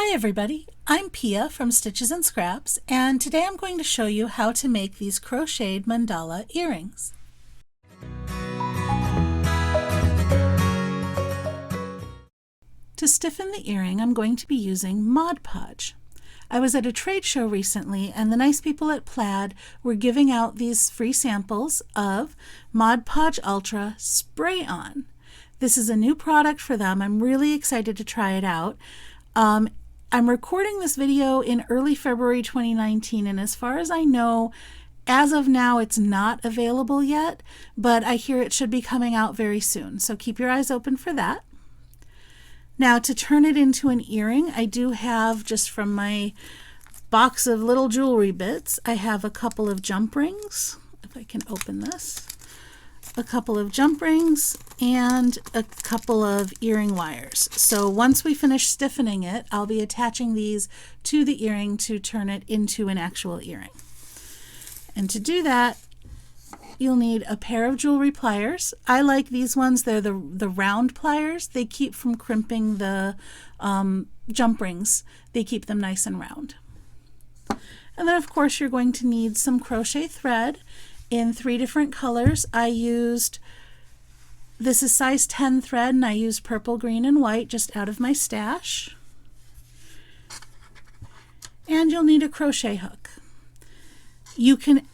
Hi everybody, I'm Pia from Stitches and Scraps, and today I'm going to show you how to make these crocheted mandala earrings. To stiffen the earring, I'm going to be using Mod Podge. I was at a trade show recently, and the nice people at Plaid were giving out these free samples of Mod Podge Ultra Spray-On. This is a new product for them. I'm really excited to try it out. I'm recording this video in early February 2019, and as far as I know, as of now, it's not available yet, but I hear it should be coming out very soon, so keep your eyes open for that. Now, to turn it into an earring, I do have, just from my box of little jewelry bits, I have a couple of jump rings, if I can open this. A couple of jump rings and a couple of earring wires. So once we finish stiffening it, I'll be attaching these to the earring to turn it into an actual earring. And to do that, you'll need a pair of jewelry pliers. I like these ones. They're the round pliers. They keep from crimping the jump rings. They keep them nice and round. And then of course you're going to need some crochet thread in 3 different colors. This is size 10 thread, and I used purple, green, and white just out of my stash. And you'll need a crochet hook. You can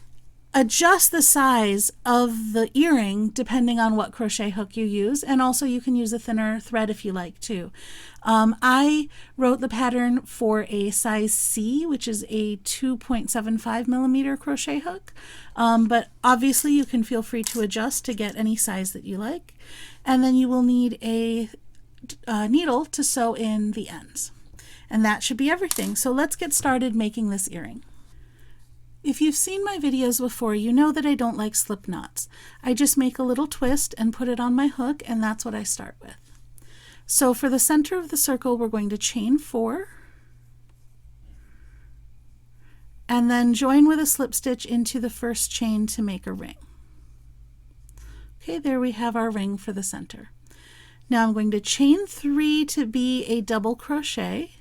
adjust the size of the earring depending on what crochet hook you use, and also you can use a thinner thread if you like too. I wrote the pattern for a size C, which is a 2.75 millimeter crochet hook, but obviously you can feel free to adjust to get any size that you like. And then you will need a needle to sew in the ends. And that should be everything. So let's get started making this earring. If you've seen my videos before, you know that I don't like slip knots. I just make a little twist and put it on my hook, and that's what I start with. So for the center of the circle, we're going to chain 4 and then join with a slip stitch into the first chain to make a ring. Okay, there we have our ring for the center. Now I'm going to chain 3 to be a double crochet,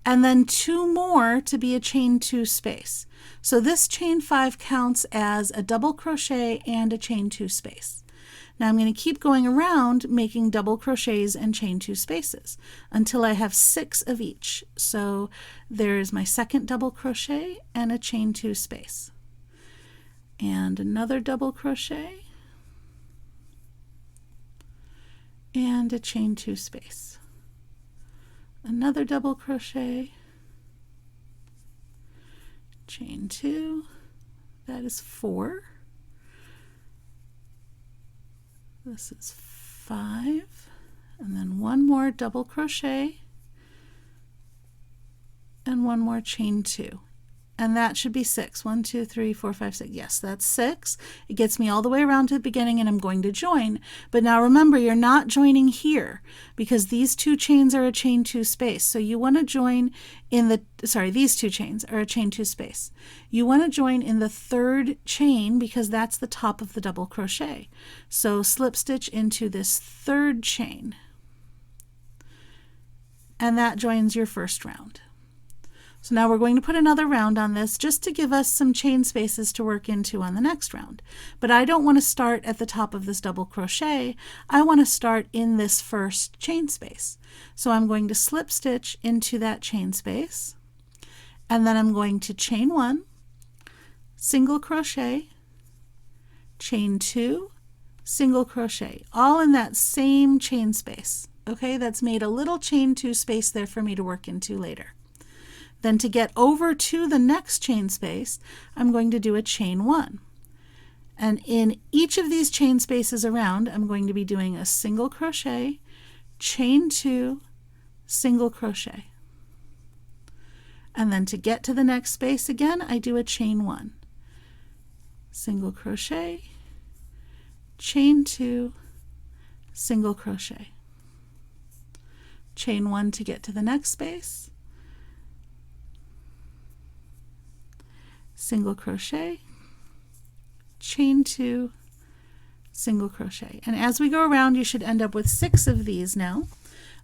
and then 2 more to be a chain 2 space. So this chain 5 counts as a double crochet and a chain 2 space. Now I'm going to keep going around making double crochets and chain 2 spaces until I have 6 of each. So there's my second double crochet and a chain 2 space. And another double crochet and a chain 2 space. Another double crochet, chain 2, that is 4. This is 5, and then 1 more double crochet and 1 more chain 2. And that should be 6. 1, 2, 3, 4, 5, 6. Yes, that's 6. It gets me all the way around to the beginning, and I'm going to join. But now remember, you're not joining here because these 2 chains are a chain 2 space. So you want to join in the, these 2 chains are a chain 2 space. You want to join in the 3rd chain because that's the top of the double crochet. So slip stitch into this 3rd chain. And that joins your first round. So now we're going to put another round on this just to give us some chain spaces to work into on the next round. But I don't want to start at the top of this double crochet. I want to start in this first chain space. So I'm going to slip stitch into that chain space, and then I'm going to chain 1, single crochet, chain 2, single crochet, all in that same chain space. Okay, that's made a little chain 2 space there for me to work into later. Then to get over to the next chain space, I'm going to do a chain 1. And in each of these chain spaces around, I'm going to be doing a single crochet, chain 2, single crochet. And then to get to the next space again, I do a chain 1. Single crochet, chain 2, single crochet. Chain 1 to get to the next space. Single crochet, chain 2, single crochet. And as we go around, you should end up with 6 of these now.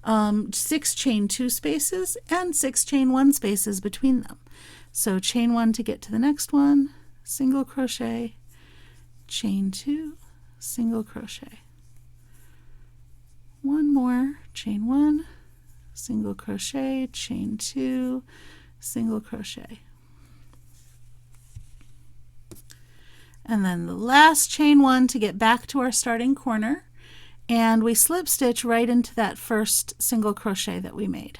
6 chain 2 spaces and 6 chain 1 spaces between them. So chain 1 to get to the next one, single crochet, chain 2, single crochet. One more, chain 1, single crochet, chain 2, single crochet. And then the last chain 1 to get back to our starting corner, and we slip stitch right into that first single crochet that we made.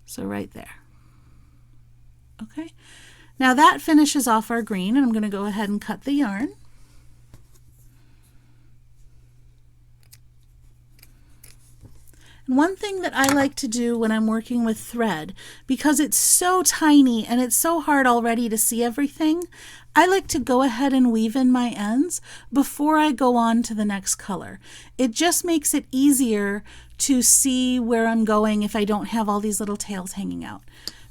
So right there. Okay, now that finishes off our green, and I'm going to go ahead and cut the yarn. And one thing that I like to do when I'm working with thread, because it's so tiny and it's so hard already to see everything, I like to go ahead and weave in my ends before I go on to the next color. It just makes it easier to see where I'm going if I don't have all these little tails hanging out.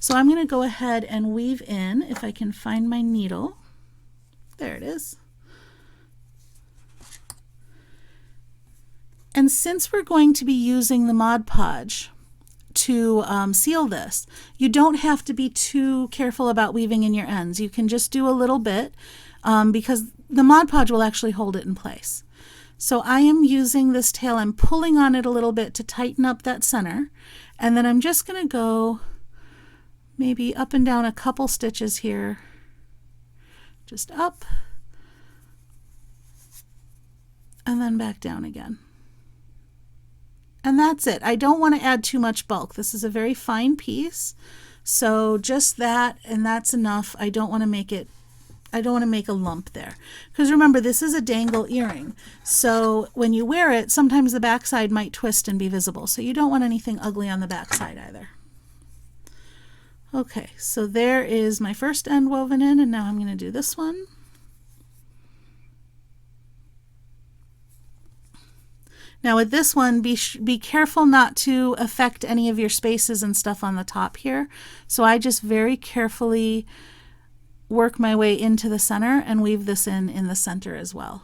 So I'm going to go ahead and weave in, if I can find my needle. There it is. And since we're going to be using the Mod Podge to seal this, you don't have to be too careful about weaving in your ends. You can just do a little bit because the Mod Podge will actually hold it in place. So I am using this tail, I'm pulling on it a little bit to tighten up that center, and then I'm just going to go maybe up and down a couple stitches here, just up, and then back down again. And that's it. I don't want to add too much bulk. This is a very fine piece, so just that, and that's enough. I don't want to make a lump there, because remember, this is a dangle earring, so when you wear it, sometimes the backside might twist and be visible, so you don't want anything ugly on the backside either. Okay, so there is my first end woven in, and now I'm going to do this one. Now with this one, be careful not to affect any of your spaces and stuff on the top here. So I just very carefully work my way into the center and weave this in the center as well.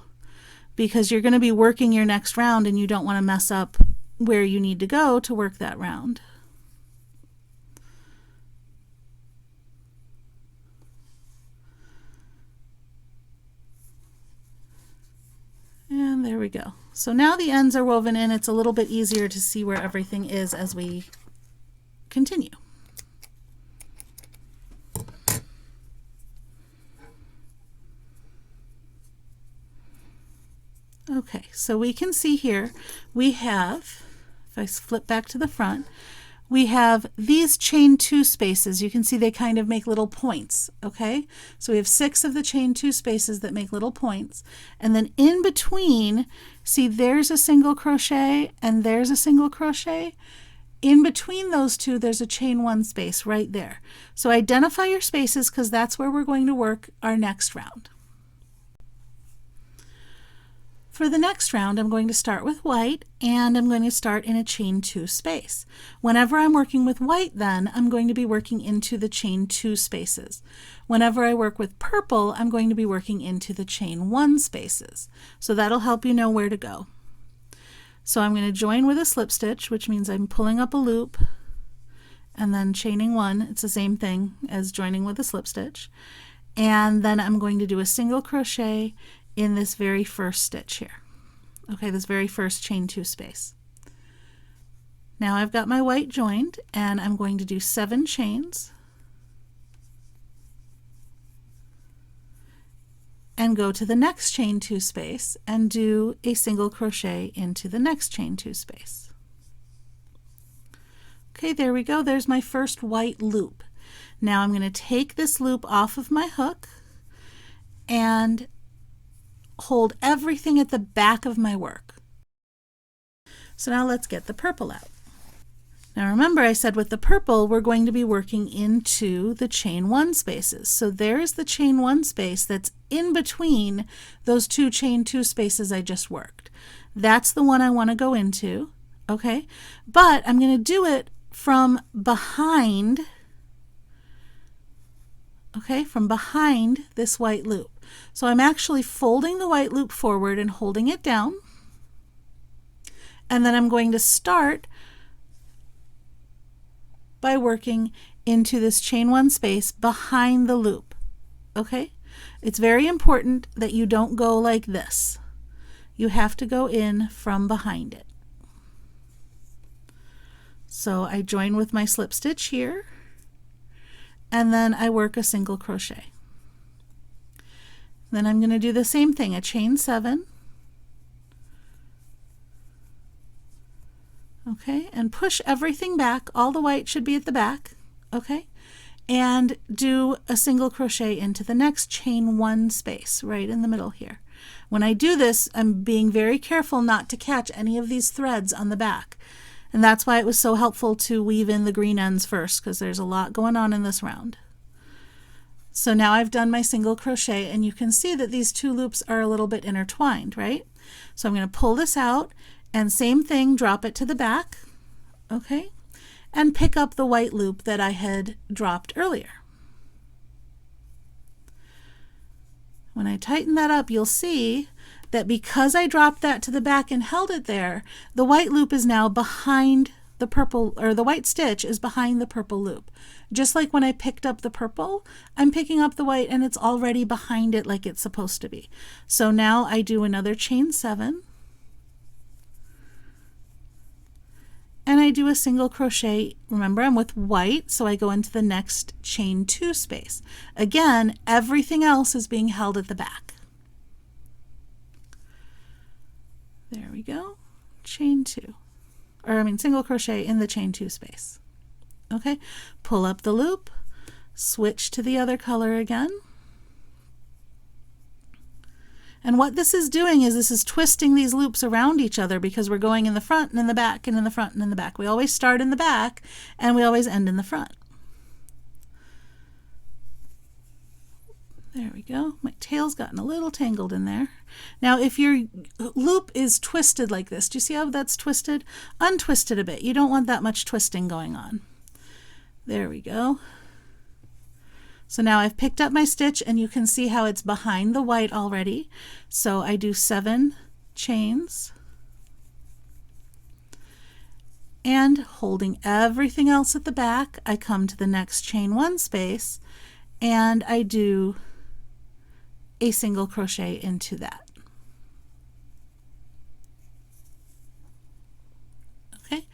Because you're going to be working your next round and you don't want to mess up where you need to go to work that round. And there we go. So now the ends are woven in. It's a little bit easier to see where everything is as we continue. Okay, so we can see here we have, if I flip back to the front, we have these chain 2 spaces. You can see they kind of make little points, okay? So we have 6 of the chain 2 spaces that make little points. And then in between, see there's a single crochet and there's a single crochet. In between those two, there's a chain 1 space right there. So identify your spaces because that's where we're going to work our next round. For the next round, I'm going to start with white, and I'm going to start in a chain 2 space. Whenever I'm working with white, then I'm going to be working into the chain 2 spaces. Whenever I work with purple, I'm going to be working into the chain 1 spaces. So that'll help you know where to go. So I'm going to join with a slip stitch, which means I'm pulling up a loop and then chaining 1. It's the same thing as joining with a slip stitch. And then I'm going to do a single crochet in this very first stitch here. Okay, this very first chain 2 space. Now I've got my white joined, and I'm going to do 7 chains and go to the next chain 2 space and do a single crochet into the next chain 2 space. Okay, there we go. There's my first white loop. Now I'm going to take this loop off of my hook and hold everything at the back of my work. So now let's get the purple out. Now remember, I said with the purple we're going to be working into the chain 1 spaces. So there's the chain 1 space that's in between those 2 chain 2 spaces I just worked. That's the one I want to go into, okay? But I'm going to do it from behind, okay, from behind this white loop. So I'm actually folding the white loop forward and holding it down, And then I'm going to start by working into this chain 1 space behind the loop. Okay? It's very important that you don't go like this. You have to go in from behind it. So I join with my slip stitch here, and then I work a single crochet. Then I'm going to do the same thing, a chain 7. Okay, and push everything back. All the white should be at the back. Okay, and do a single crochet into the next chain 1 space right in the middle here. When I do this, I'm being very careful not to catch any of these threads on the back. And that's why it was so helpful to weave in the green ends first, because there's a lot going on in this round. So now I've done my single crochet, and you can see that these 2 loops are a little bit intertwined, right? So I'm going to pull this out, and same thing, drop it to the back, okay? And pick up the white loop that I had dropped earlier. When I tighten that up, you'll see that because I dropped that to the back and held it there, the white loop is now behind the purple, or the white stitch is behind the purple loop. Just like when I picked up the purple, I'm picking up the white and it's already behind it like it's supposed to be. So now I do another chain 7. And I do a single crochet. Remember, I'm with white, so I go into the next chain 2 space. Again, everything else is being held at the back. There we go. Chain 2. Single crochet in the chain 2 space. Okay, pull up the loop, switch to the other color again. And what this is doing is this is twisting these loops around each other, because we're going in the front and in the back and in the front and in the back. We always start in the back and we always end in the front. There we go. My tail's gotten a little tangled in there. Now if your loop is twisted like this, do you see how that's twisted? Untwist it a bit. You don't want that much twisting going on. There we go. So now I've picked up my stitch, and you can see how it's behind the white already. So I do 7 chains, and holding everything else at the back, I come to the next chain 1 space, and I do a single crochet into that. Okay,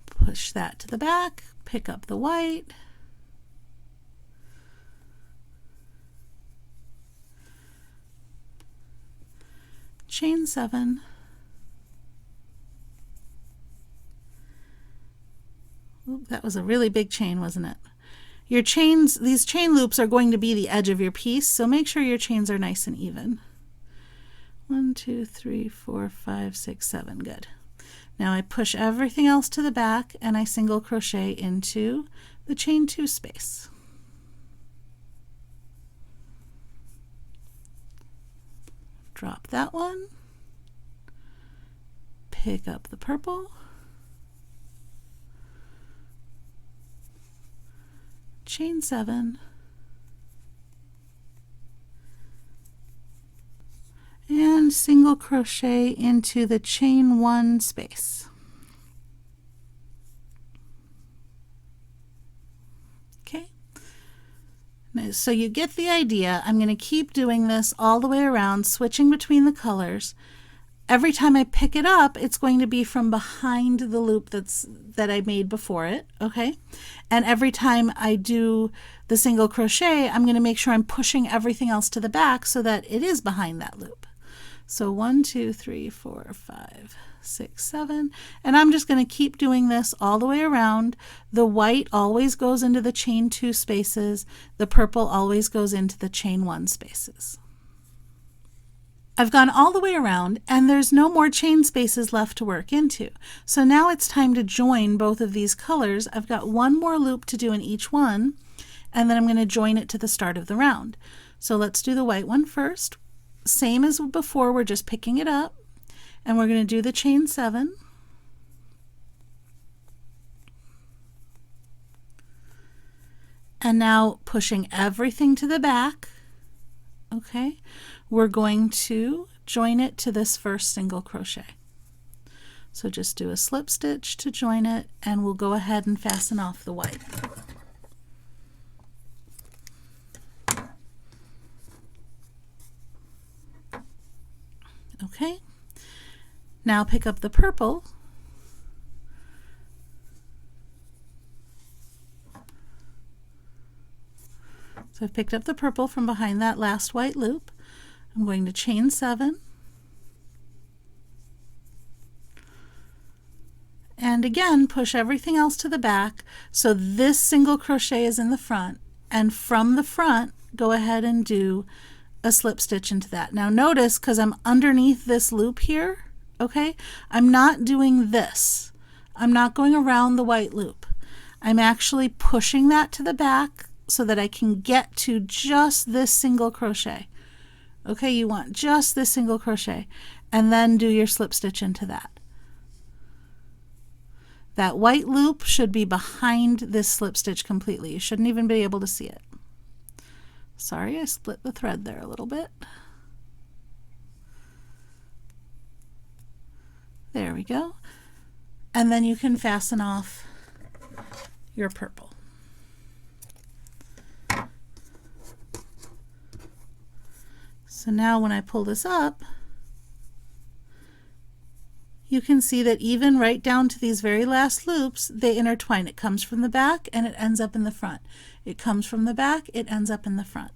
push that to the back, pick up the white, chain 7, Oop, that was a really big chain, wasn't it? Your chains, these chain loops are going to be the edge of your piece, so make sure your chains are nice and even. 1, 2, 3, 4, 5, 6, 7. Good. Now I push everything else to the back, and I single crochet into the chain 2 space. Drop that one, pick up the purple, chain 7, and single crochet into the chain 1 space. Okay. So you get the idea. I'm going to keep doing this all the way around, switching between the colors. Every time I pick it up, it's going to be from behind the loop that I made before it, okay? And every time I do the single crochet, I'm going to make sure I'm pushing everything else to the back so that it is behind that loop. So 1, 2, 3, 4, 5, 6, 7, and I'm just going to keep doing this all the way around. The white always goes into the chain 2 spaces. The purple always goes into the chain 1 spaces. I've gone all the way around, and there's no more chain spaces left to work into. So now it's time to join both of these colors. I've got one more loop to do in each one, and then I'm going to join it to the start of the round. So let's do the white one first. Same as before, we're just picking it up, and we're going to do the chain 7. And now pushing everything to the back, okay, we're going to join it to this first single crochet. So just do a slip stitch to join it, and we'll go ahead and fasten off the white. Okay, now pick up the purple So I've picked up the purple from behind that last white loop. I'm going to chain 7. And again, push everything else to the back so this single crochet is in the front, and from the front go ahead and do a slip stitch into that. Now notice, because I'm underneath this loop here, okay, I'm not doing this. I'm not going around the white loop. I'm actually pushing that to the back so that I can get to just this single crochet. Okay, you want just this single crochet, and then do your slip stitch into that. That white loop should be behind this slip stitch completely. You shouldn't even be able to see it. Sorry, I split the thread there a little bit. There we go. And then you can fasten off your purple. So now when I pull this up, you can see that even right down to these very last loops, they intertwine. It comes from the back and it ends up in the front. It comes from the back, it ends up in the front.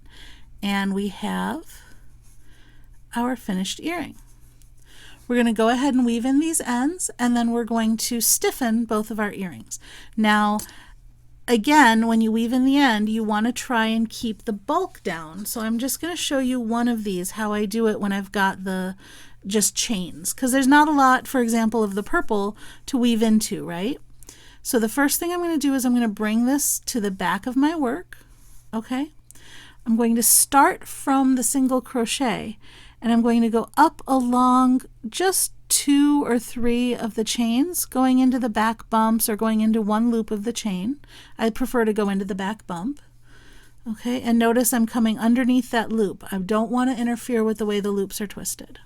And we have our finished earring. We're going to go ahead and weave in these ends, and then we're going to stiffen both of our earrings. Now, again, when you weave in the end, you want to try and keep the bulk down. So I'm just going to show you one of these, how I do it when I've got the just chains, because there's not a lot, for example, of the purple to weave into, right? So the first thing I'm going to do is I'm going to bring this to the back of my work. Okay, I'm going to start from the single crochet, and I'm going to go up along just 2 or 3 of the chains, going into the back bumps or going into one loop of the chain. I prefer to go into the back bump. Okay, and notice I'm coming underneath that loop. I don't want to interfere with the way the loops are twisted.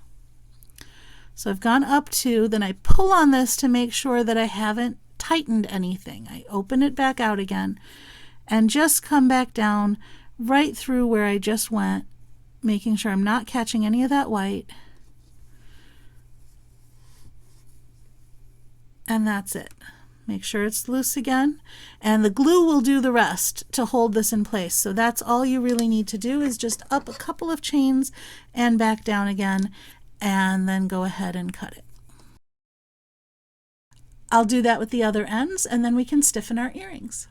So I've gone up 2, then I pull on this to make sure that I haven't tightened anything. I open it back out again and just come back down right through where I just went, making sure I'm not catching any of that white. And that's it. Make sure it's loose again, and the glue will do the rest to hold this in place. So that's all you really need to do, is just up a couple of chains and back down again, and then go ahead and cut it. I'll do that with the other ends, and then we can stiffen our earrings.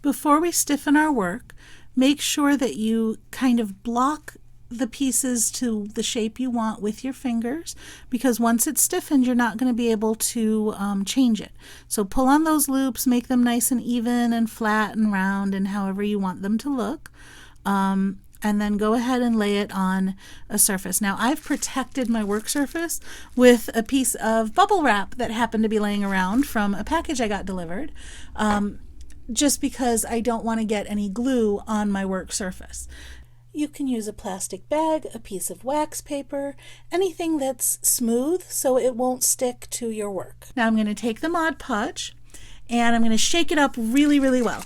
Before we stiffen our work, make sure that you kind of block the pieces to the shape you want with your fingers, because once it's stiffened, you're not going to be able to change it. So pull on those loops, make them nice and even and flat and round and however you want them to look. And then go ahead and lay it on a surface. Now I've protected my work surface with a piece of bubble wrap that happened to be laying around from a package I got delivered, just because I don't want to get any glue on my work surface. You can use a plastic bag, a piece of wax paper, anything that's smooth so it won't stick to your work. Now I'm going to take the Mod Podge and I'm going to shake it up really, really well,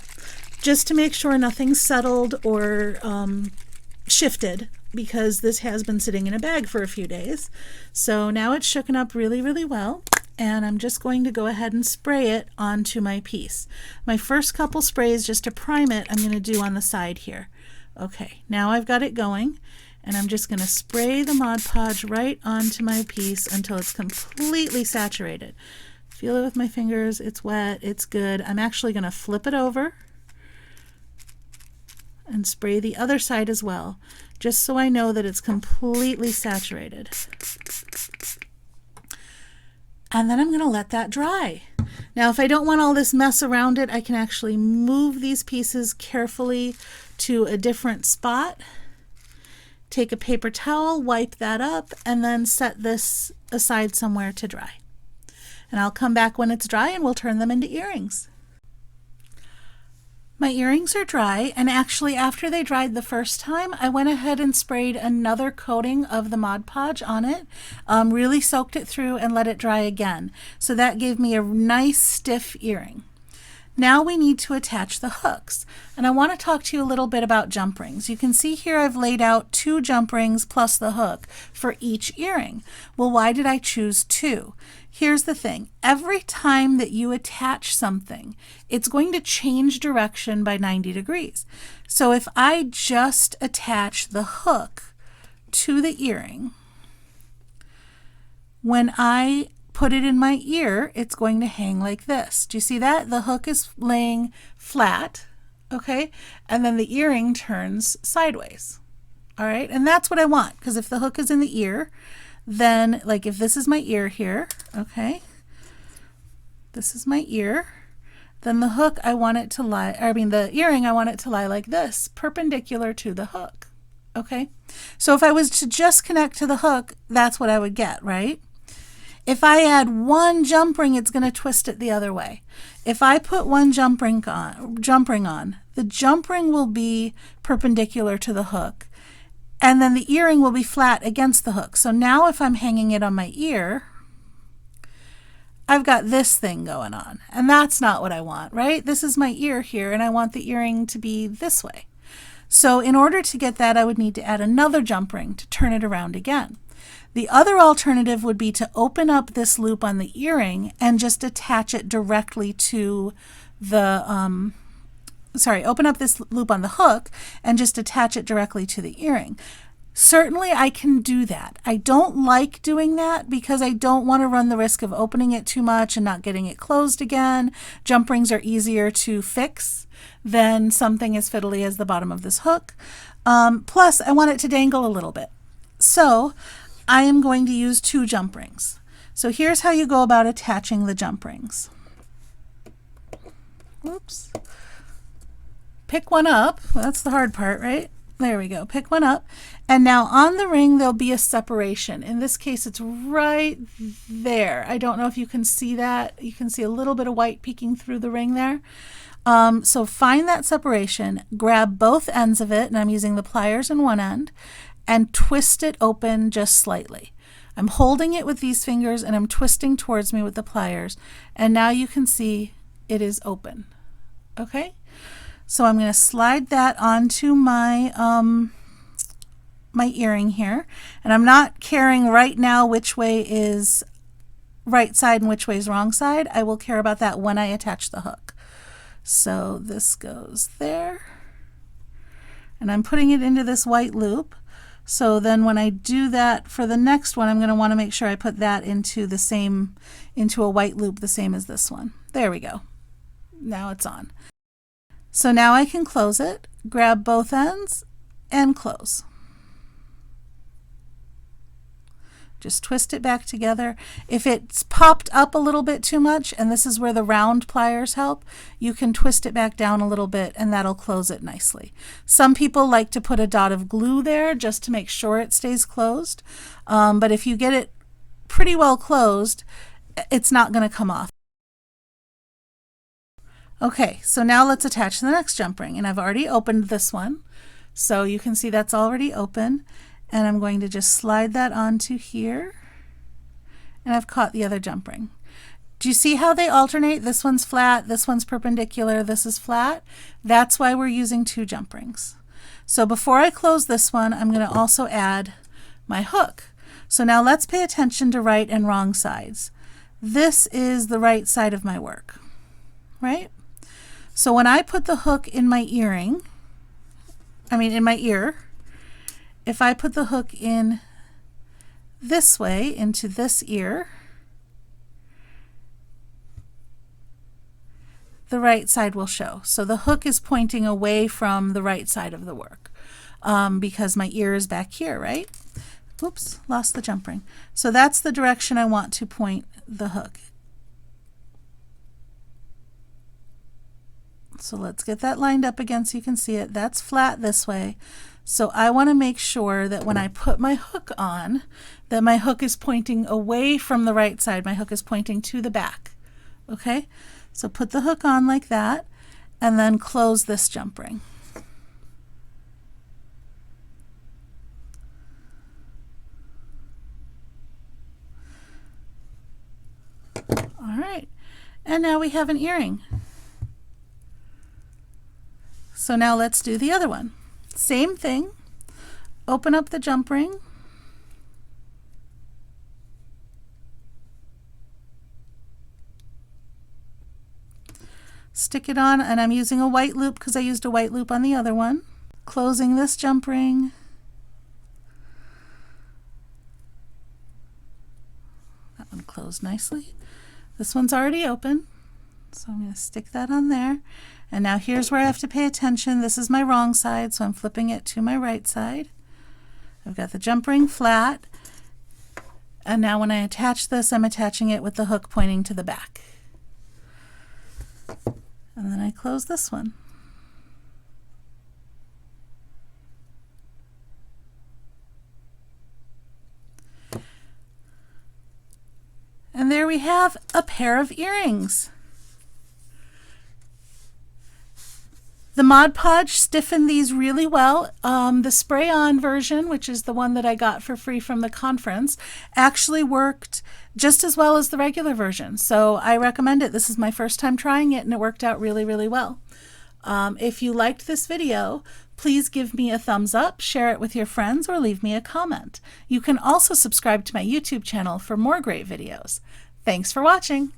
just to make sure nothing's settled or shifted, because this has been sitting in a bag for a few days. So now it's shooken up really, really well, and I'm just going to go ahead and spray it onto my piece. My first couple sprays, just to prime it, I'm going to do on the side here. Okay, now I've got it going, and I'm just going to spray the Mod Podge right onto my piece until it's completely saturated. Feel it with my fingers, it's wet, it's good. I'm actually going to flip it over and spray the other side as well, just so I know that it's completely saturated. And then I'm going to let that dry. Now if I don't want all this mess around it, I can actually move these pieces carefully to a different spot, take a paper towel, wipe that up, and then set this aside somewhere to dry. And I'll come back when it's dry and we'll turn them into earrings. My earrings are dry, and actually after they dried the first time, I went ahead and sprayed another coating of the Mod Podge on it, really soaked it through and let it dry again. So that gave me a nice stiff earring. Now we need to attach the hooks, and I want to talk to you a little bit about jump rings. You can see here I've laid out 2 jump rings plus the hook for each earring. Well, why did I choose 2? Here's the thing. Every time that you attach something, it's going to change direction by 90 degrees. So if I just attach the hook to the earring, when I put it in my ear, it's going to hang like this. Do you see that? The hook is laying flat, okay? And then the earring turns sideways. All right, and that's what I want, because if the hook is in the ear, then like if this is my ear here, okay, this is my ear, then the hook I want it to lie, the earring I want it to lie like this, perpendicular to the hook, okay? So if I was to just connect to the hook, that's what I would get, right? If I add 1 jump ring, it's going to twist it the other way. If I put 1 jump ring on, the jump ring will be perpendicular to the hook, and then the earring will be flat against the hook. So now if I'm hanging it on my ear, I've got this thing going on, and that's not what I want, right? This is my ear here, and I want the earring to be this way. So in order to get that, I would need to add another jump ring to turn it around again. The other alternative would be to open up this loop on the earring and just attach it directly to the, open up this loop on the hook and just attach it directly to the earring. Certainly I can do that. I don't like doing that because I don't want to run the risk of opening it too much and not getting it closed again. Jump rings are easier to fix than something as fiddly as the bottom of this hook. Plus I want it to dangle a little bit. So I am going to use 2 jump rings. So here's how you go about attaching the jump rings. Oops. Pick one up. Well, that's the hard part, right? There we go. Pick one up. And now on the ring, there'll be a separation. In this case, it's right there. I don't know if you can see that. You can see a little bit of white peeking through the ring there. So find that separation, grab both ends of it, and I'm using the pliers in one end, and twist it open just slightly. I'm holding it with these fingers and I'm twisting towards me with the pliers, and now you can see it is open. Okay, so I'm going to slide that onto my my earring here, and I'm not caring right now which way is right side and which way is wrong side. I will care about that when I attach the hook. So this goes there, and I'm putting it into this white loop. So then when I do that for the next one, I'm going to want to make sure I put that into a white loop the same as this one. There we go. Now it's on. So now I can close it, grab both ends, and close. Just twist it back together. If it's popped up a little bit too much, and this is where the round pliers help, you can twist it back down a little bit and that'll close it nicely. Some people like to put a dot of glue there just to make sure it stays closed, but if you get it pretty well closed, it's not going to come off. Okay, so now let's attach the next jump ring, and I've already opened this one, so you can see that's already open. And I'm going to just slide that onto here, and I've caught the other jump ring. Do you see how they alternate? This one's flat, this one's perpendicular, this is flat. That's why we're using 2 jump rings. So before I close this one, I'm going to also add my hook. So now let's pay attention to right and wrong sides. This is the right side of my work, right? So when I put the hook in my earring, in my ear, if I put the hook in this way into this ear, the right side will show. So the hook is pointing away from the right side of the work because my ear is back here, right? Oops, lost the jump ring. So that's the direction I want to point the hook. So let's get that lined up again so you can see it. That's flat this way. So I want to make sure that when I put my hook on, that my hook is pointing away from the right side. My hook is pointing to the back. Okay, so put the hook on like that, and then close this jump ring. All right, and now we have an earring. So now let's do the other one. Same thing, open up the jump ring, stick it on, and I'm using a white loop because I used a white loop on the other one. Closing this jump ring, that one closed nicely. This one's already open, so I'm going to stick that on there. And now here's where I have to pay attention. This is my wrong side, so I'm flipping it to my right side. I've got the jump ring flat, and now when I attach this, I'm attaching it with the hook pointing to the back. And then I close this one. And there we have a pair of earrings. The Mod Podge stiffened these really well. The spray-on version, which is the one that I got for free from the conference, actually worked just as well as the regular version. So I recommend it. This is my first time trying it, and it worked out really, really well. If you liked this video, please give me a thumbs up, share it with your friends, or leave me a comment. You can also subscribe to my YouTube channel for more great videos. Thanks for watching.